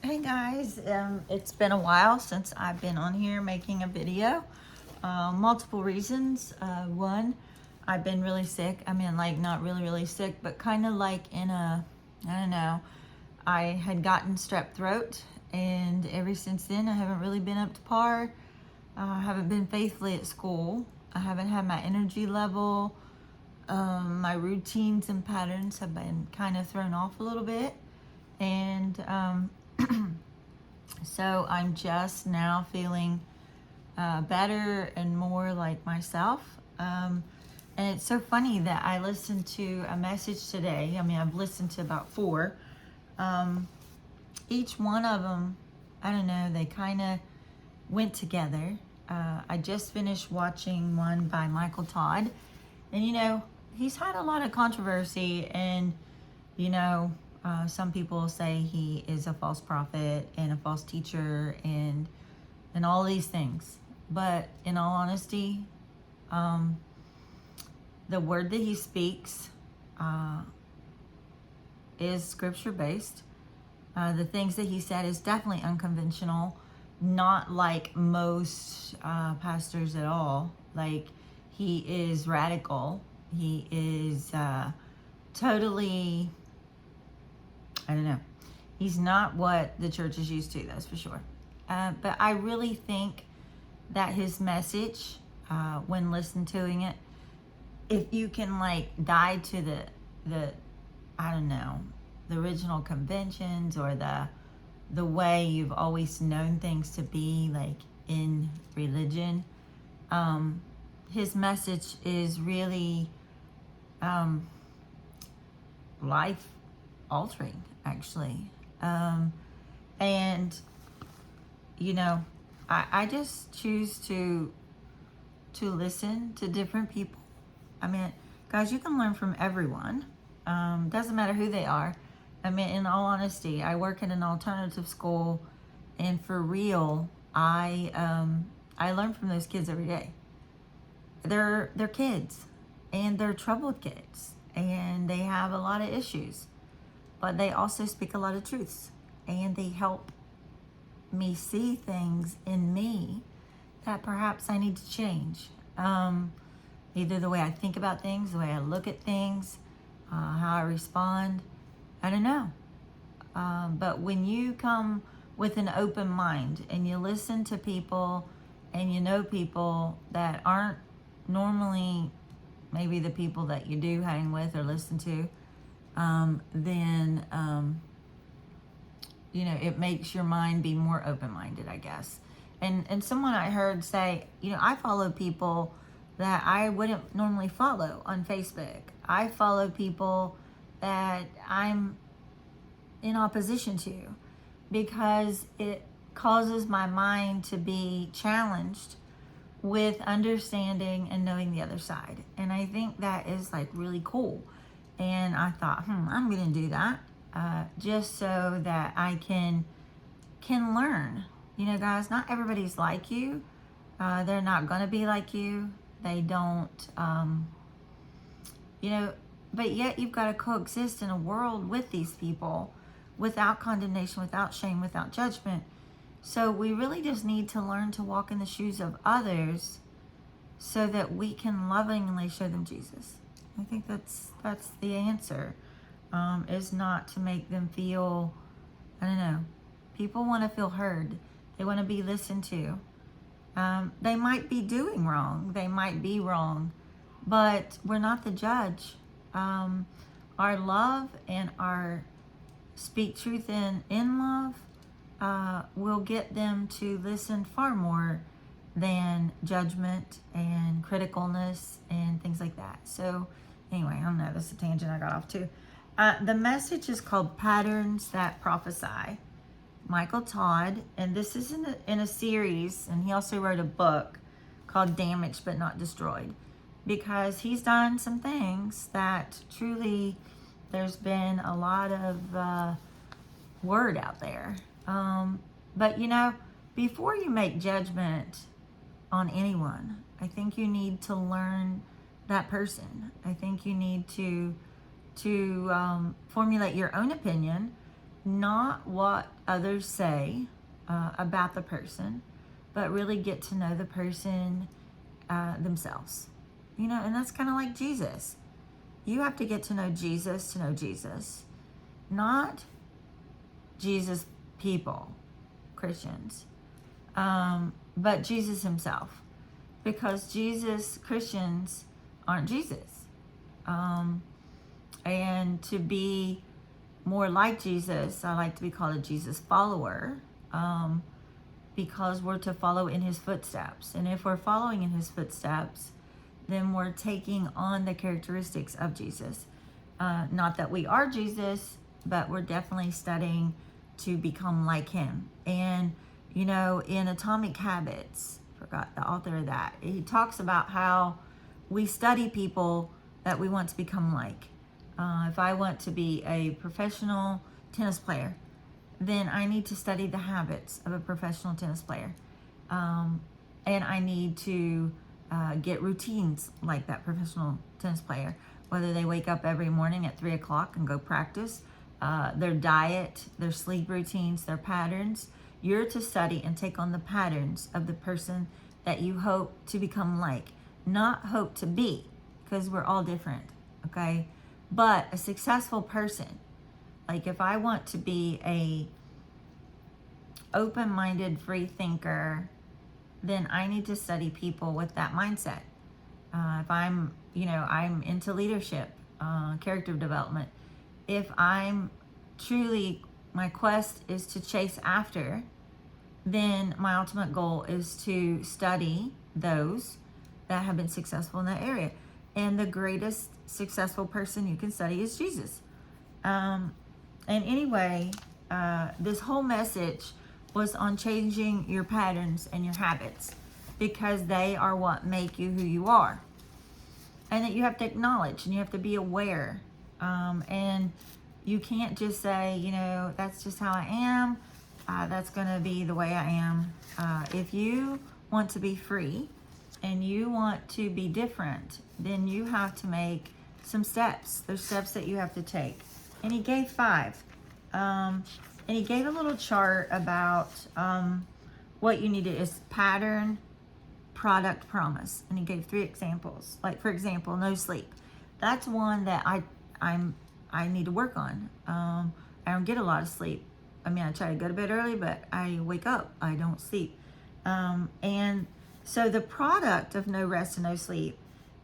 Hey guys, it's been a while since I've been on here making a video. Multiple reasons. One, I've been really sick. I mean, like not really, really sick, but kind of like I don't know, I had gotten strep throat, and ever since then, I haven't really been up to par. I haven't been faithfully at school. I haven't had my energy level. My routines and patterns have been kind of thrown off a little bit. And so I'm just now feeling better and more like myself. And it's so funny that I listened to a message today. I mean, I've listened to about four. Each one of them, I don't know, they kind of went together. I just finished watching one by Michael Todd. And, he's had a lot of controversy, and, some people say he is a false prophet and a false teacher and all these things. But in all honesty, the word that he speaks is scripture based. The things that he said is definitely unconventional, not like most pastors at all. Like, he is radical. He is totally, I don't know. He's not what the church is used to, that's for sure. But I really think that his message, when listening to it, if you can like dive to the I don't know, the original conventions or the way you've always known things to be, like in religion, his message is really life altering, actually. And I just choose to listen to different people. I mean, guys, you can learn from everyone. Doesn't matter who they are. I mean, in all honesty, I work in an alternative school, and for real, I learn from those kids every day. They're kids, and they're troubled kids, and they have a lot of issues, but they also speak a lot of truths, and they help me see things in me that perhaps I need to change. Either the way I think about things, the way I look at things, how I respond. I don't know. But when you come with an open mind and you listen to people and you know people that aren't normally maybe the people that you do hang with or listen to, then it makes your mind be more open-minded, I guess. And someone I heard say, I follow people that I wouldn't normally follow on Facebook. I follow people that I'm in opposition to because it causes my mind to be challenged with understanding and knowing the other side. And I think that is like really cool. And I thought, I'm going to do that just so that I can learn. Guys, not everybody's like you. They're not going to be like you. They don't, but yet you've got to coexist in a world with these people without condemnation, without shame, without judgment. So we really just need to learn to walk in the shoes of others so that we can lovingly show them Jesus. I think that's the answer, is not to make them feel, I don't know, people want to feel heard. They want to be listened to. They might be doing wrong. They might be wrong, but we're not the judge. Our love and our speak truth in love will get them to listen far more than judgment and criticalness and things like that. So anyway, I don't know, that's a tangent I got off to. The message is called Patterns That Prophesy. Michael Todd, and this is in a series, and he also wrote a book called Damaged But Not Destroyed, because he's done some things that truly there's been a lot of word out there. But before you make judgment on anyone, I think you need to learn that person. I think you need to formulate your own opinion not what others say about the person, but really get to know the person themselves. And that's kind of like Jesus. You have to get to know Jesus, not Jesus people, Christians, but Jesus himself. Because Christians aren't Jesus. And to be more like Jesus, I like to be called a Jesus follower, because we're to follow in his footsteps. And if we're following in his footsteps, then we're taking on the characteristics of Jesus. Not that we are Jesus, but we're definitely studying to become like him. And, in Atomic Habits, forgot the author of that, he talks about how we study people that we want to become like. If I want to be a professional tennis player, then I need to study the habits of a professional tennis player. And I need to get routines like that professional tennis player, whether they wake up every morning at 3 o'clock and go practice, their diet, their sleep routines, their patterns. You're to study and take on the patterns of the person that you hope to become like, not hope to be, because we're all different, okay? But a successful person, like if I want to be a open-minded free thinker, then I need to study people with that mindset. If I'm into leadership, character development, if I'm truly, my quest is to chase after, then my ultimate goal is to study those that have been successful in that area. And the greatest successful person you can study is Jesus. And anyway, this whole message was on changing your patterns and your habits, because they are what make you who you are. And that you have to acknowledge and you have to be aware. And you can't just say, that's just how I am. That's going to be the way I am. If you want to be free and you want to be different, then you have to make some steps. There's steps that you have to take. And he gave 5. And he gave a little chart about what you need to is pattern, product, promise. And he gave 3 examples. Like, for example, no sleep. That's one that I need to work on. I don't get a lot of sleep. I mean, I try to go to bed early, but I wake up. I don't sleep. And so the product of no rest and no sleep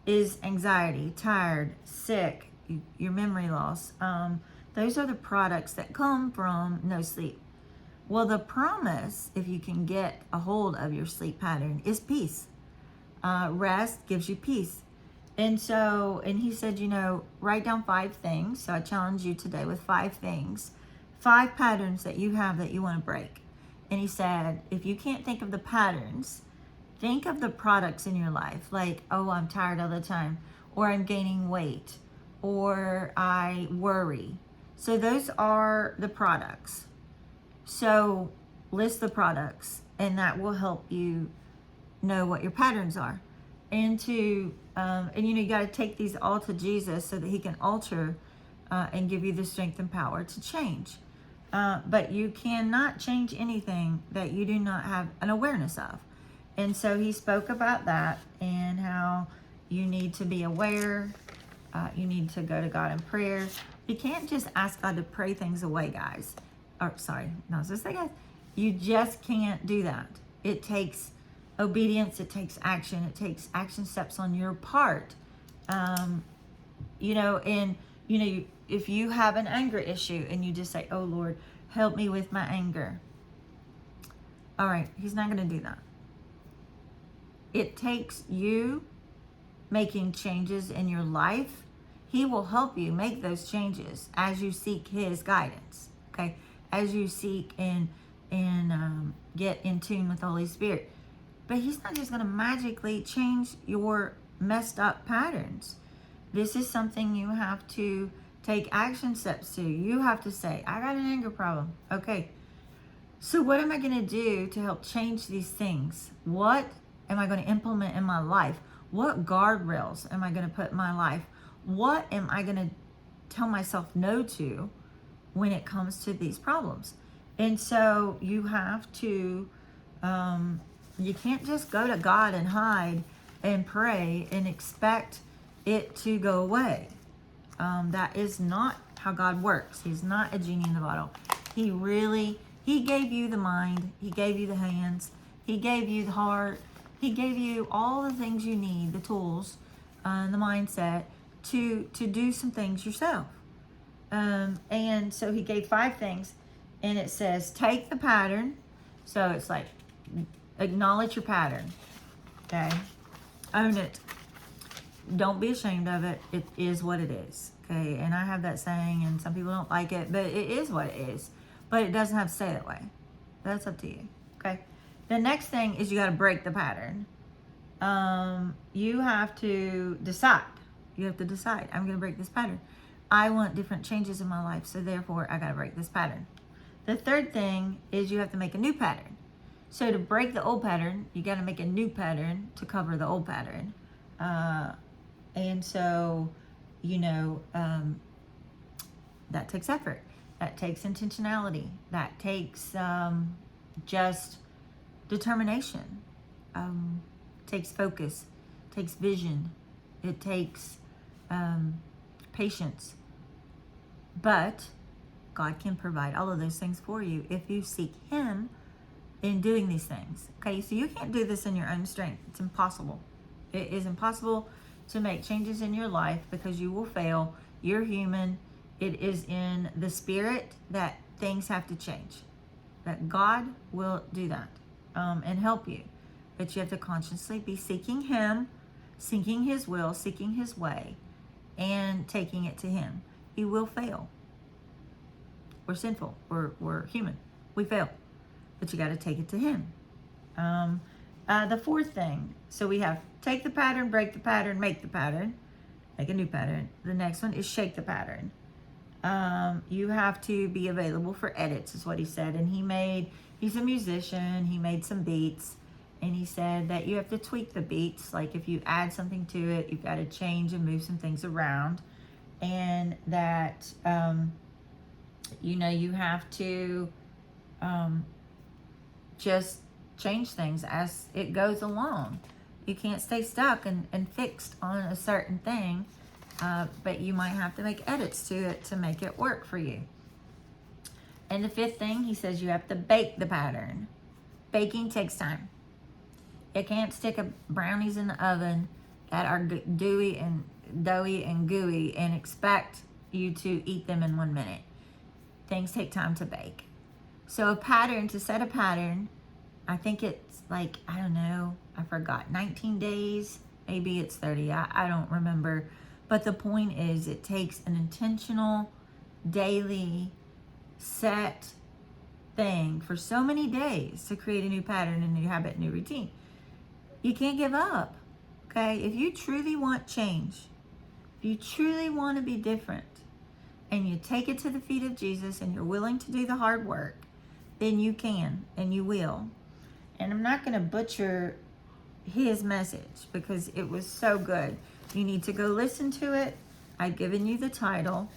is anxiety, tired, sick, your memory loss. Those are the products that come from no sleep. Well, the promise, if you can get a hold of your sleep pattern, is peace. Rest gives you peace. And he said, write down 5 things. So I challenge you today with 5 things, 5 patterns that you have that you want to break. And he said, if you can't think of the patterns, think of the products in your life. Like, oh, I'm tired all the time, or I'm gaining weight, or I worry. So those are the products. So list the products, and that will help you know what your patterns are. And you got to take these all to Jesus so that he can alter and give you the strength and power to change. But you cannot change anything that you do not have an awareness of. And so he spoke about that and how you need to be aware. You need to go to God in prayer. You can't just ask God to pray things away, guys. Or sorry, not supposed to say guys. You just can't do that. It takes obedience. It takes action. It takes action steps on your part. If you have an anger issue and you just say, oh Lord, help me with my anger. All right, he's not going to do that. It takes you making changes in your life. He will help you make those changes as you seek his guidance, okay? As you seek and get in tune with the Holy Spirit. But he's not just going to magically change your messed up patterns. This is something you have to take action steps to. You have to say, I got an anger problem. Okay, so what am I going to do to help change these things? What am I going to implement in my life? What guardrails am I going to put in my life? What am I going to tell myself no to when it comes to these problems. And so you have to, you can't just go to God and hide and pray and expect it to go away. That is not how God works. He's not a genie in the bottle. He gave you the mind. He gave you the hands. He gave you the heart. He gave you all the things you need, the tools, the mindset to do some things yourself. And so he gave 5 things, and it says, take the pattern. So it's like, acknowledge your pattern. Okay. Own it. Don't be ashamed of it. It is what it is. Okay. And I have that saying, and some people don't like it, but it is what it is. But it doesn't have to stay that way. That's up to you. Okay. The next thing is you got to break the pattern. You have to decide. You have to decide. I'm going to break this pattern. I want different changes in my life, so therefore I got to break this pattern. The third thing is you have to make a new pattern. So to break the old pattern, you got to make a new pattern to cover the old pattern. And so, that takes effort. That takes intentionality. That takes just determination. Takes focus. Takes vision. It takes patience. But God can provide all of those things for you if you seek Him in doing these things. Okay, so you can't do this in your own strength. It's impossible. It is impossible to make changes in your life because you will fail. You're human. It is in the spirit that things have to change. That God will do that and help you. But you have to consciously be seeking Him, seeking His will, seeking His way, and taking it to Him. He will fail. We're sinful. We're human. We fail. But you got to take it to Him. The fourth thing, so we have take the pattern, break the pattern, make the pattern, make a new pattern. The next one is shake the pattern. You have to be available for edits, is what he said. And he's a musician. He made some beats. And he said that you have to tweak the beats. Like if you add something to it, you've got to change and move some things around. And that, you have to just change things as it goes along. You can't stay stuck and fixed on a certain thing, but you might have to make edits to it to make it work for you. And the fifth thing, he says you have to bake the pattern. Baking takes time. You can't stick brownies in the oven that are doughy and gooey and expect you to eat them in 1 minute. Things take time to bake. So to set a pattern, I think it's like, I don't know, I forgot, 19 days, maybe it's 30, I don't remember. But the point is, it takes an intentional, daily, set thing for so many days to create a new pattern, a new habit, new routine. You can't give up, okay? If you truly want change, if you truly want to be different, and you take it to the feet of Jesus and you're willing to do the hard work, then you can and you will. And I'm not going to butcher his message because it was so good. You need to go listen to it. I've given you the title.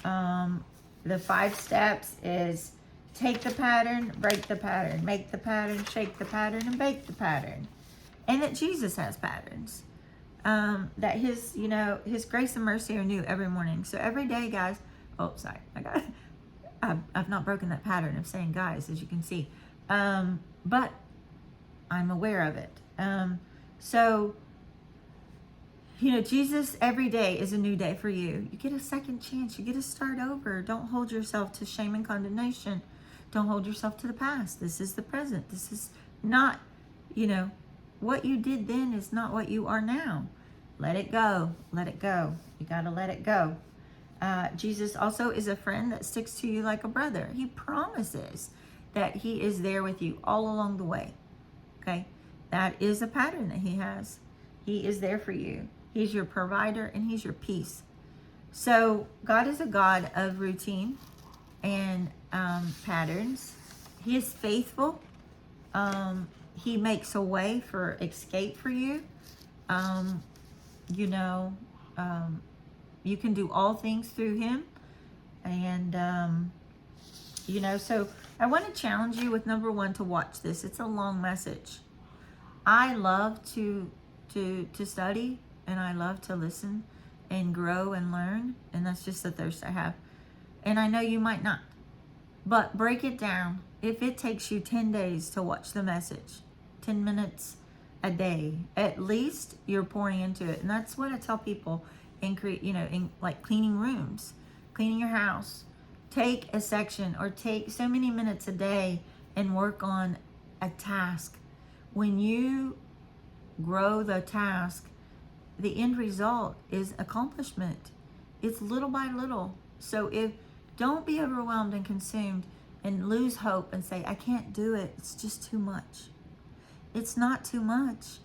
The 5 steps is take the pattern, break the pattern, make the pattern, shake the pattern, and bake the pattern. And that Jesus has patterns. That his grace and mercy are new every morning. So every day, guys. Oh, sorry. I've not broken that pattern of saying guys, as you can see. But I'm aware of it. So, Jesus, every day is a new day for you. You get a second chance. You get to start over. Don't hold yourself to shame and condemnation. Don't hold yourself to the past. This is the present. This is not, what you did then is not what you are now. Let it go. Let it go. You got to let it go. Jesus also is a friend that sticks to you like a brother. He promises that he is there with you all along the way. Okay? That is a pattern that he has. He is there for you. He's your provider and he's your peace. So God is a God of routine and patterns. He is faithful. He makes a way for escape for you. You can do all things through him. And, so I want to challenge you with number one to watch this. It's a long message. I love to study, and I love to listen and grow and learn. And that's just the thirst I have. And I know you might not. But break it down. If it takes you 10 days to watch the message, 10 minutes a day, at least you're pouring into it. And that's what I tell people in like cleaning rooms, cleaning your house. Take a section or take so many minutes a day and work on a task. When you grow the task, the end result is accomplishment. It's little by little. So don't be overwhelmed and consumed and lose hope and say, I can't do it. It's just too much. It's not too much.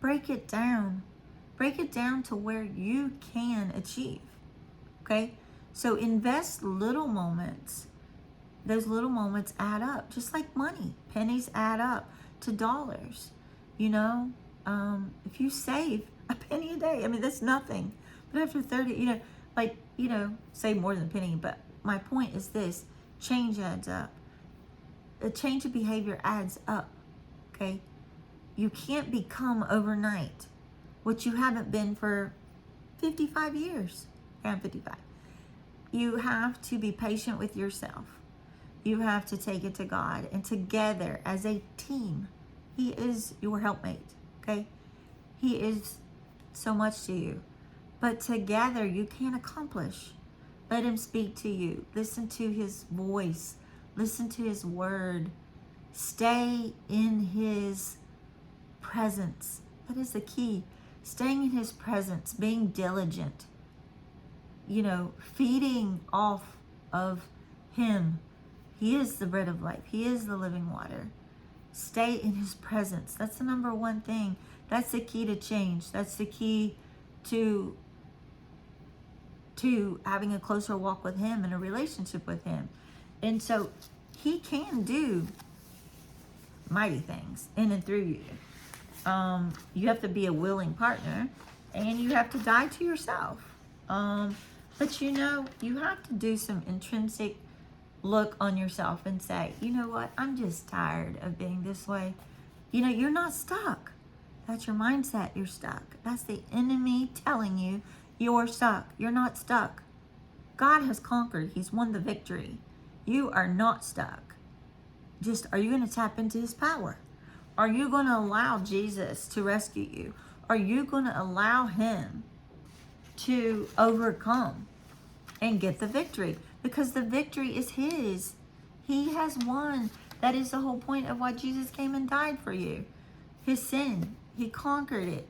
Break it down. Break it down to where you can achieve. Okay? So invest little moments. Those little moments add up, just like money. Pennies add up to dollars. If you save a penny a day, that's nothing. But after 30, save more than a penny. But my point is this: change adds up. A change of behavior adds up. Okay? You can't become overnight what you haven't been for 55 years. I'm 55. You have to be patient with yourself. You have to take it to God. And together, as a team, He is your helpmate. Okay? He is so much to you. But together, you can accomplish. Let Him speak to you. Listen to His voice. Listen to His word. Stay in His presence. That is the key. Staying in His presence, being diligent, feeding off of Him. He is the bread of life. He is the living water. Stay in His presence. That's the number one thing. That's the key to change. That's the key to having a closer walk with Him and a relationship with Him. And so He can do mighty things in and through you. You have to be a willing partner, and you have to die to yourself. But you have to do some intrinsic look on yourself and say, you know what? I'm just tired of being this way. You're not stuck. That's your mindset. You're stuck. That's the enemy telling you you're stuck. You're not stuck. God has conquered. He's won the victory. You are not stuck. Just, are you going to tap into His power? Are you going to allow Jesus to rescue you? Are you going to allow Him to overcome and get the victory? Because the victory is His. He has won. That is the whole point of why Jesus came and died for you. His sin. He conquered it.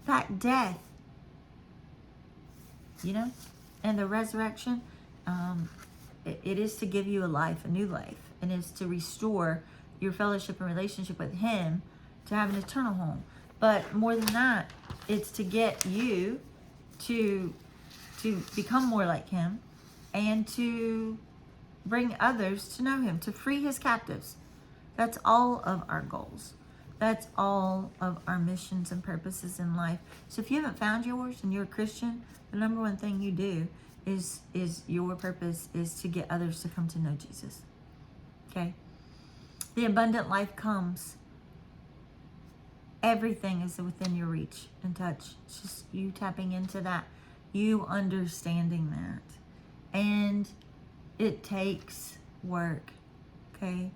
That death. And the resurrection, it is to give you a life, a new life. And it's to restore your fellowship and relationship with Him, to have an eternal home. But more than that, it's to get you to become more like Him, and to bring others to know Him, to free His captives. That's all of our goals. That's all of our missions and purposes in life. So if you haven't found yours and you're a Christian, the number one thing you do is your purpose is to get others to come to know Jesus. Okay? The abundant life comes. Everything is within your reach and touch. It's just you tapping into that. You understanding that. And it takes work. Okay?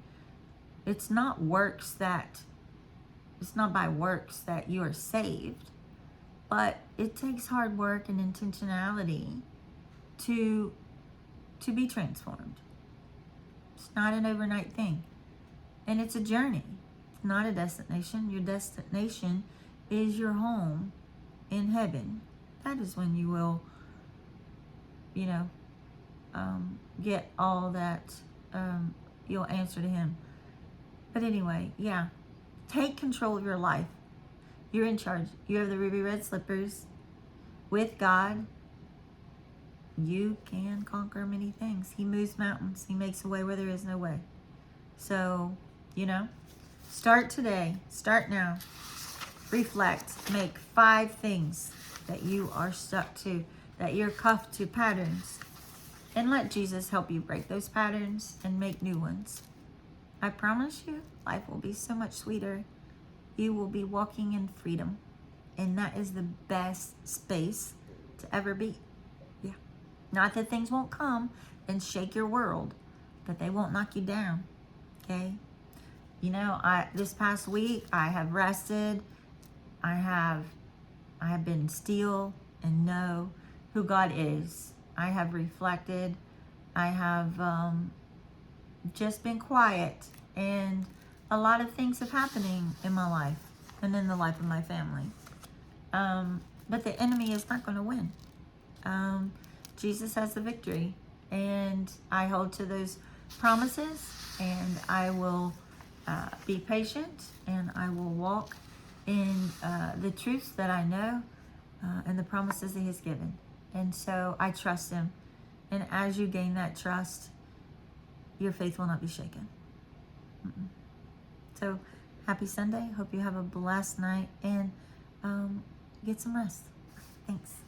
It's not by works that you are saved. But it takes hard work and intentionality to be transformed. It's not an overnight thing. And it's a journey, not a destination. Your destination is your home in heaven. That is when you will, get all that you'll answer to Him. But anyway, yeah, take control of your life. You're in charge. You have the ruby red slippers. With God, you can conquer many things. He moves mountains. He makes a way where there is no way. So, start today. Start now. Reflect. Make 5 things that you are stuck to. that you're cuffed to patterns. And let Jesus help you break those patterns and make new ones. I promise you, life will be so much sweeter. You will be walking in freedom. And that is the best space to ever be. Yeah. Not that things won't come and shake your world, but they won't knock you down. Okay? You know, this past week I have rested. I have been still and know who God is. I have reflected. I have just been quiet, and a lot of things have happening in my life and in the life of my family. But the enemy is not going to win. Jesus has the victory, and I hold to those promises, and I will be patient, and I will walk in the truths that I know and the promises that He has given. And so I trust Him. And as you gain that trust, your faith will not be shaken. So happy Sunday. Hope you have a blessed night, and get some rest. Thanks.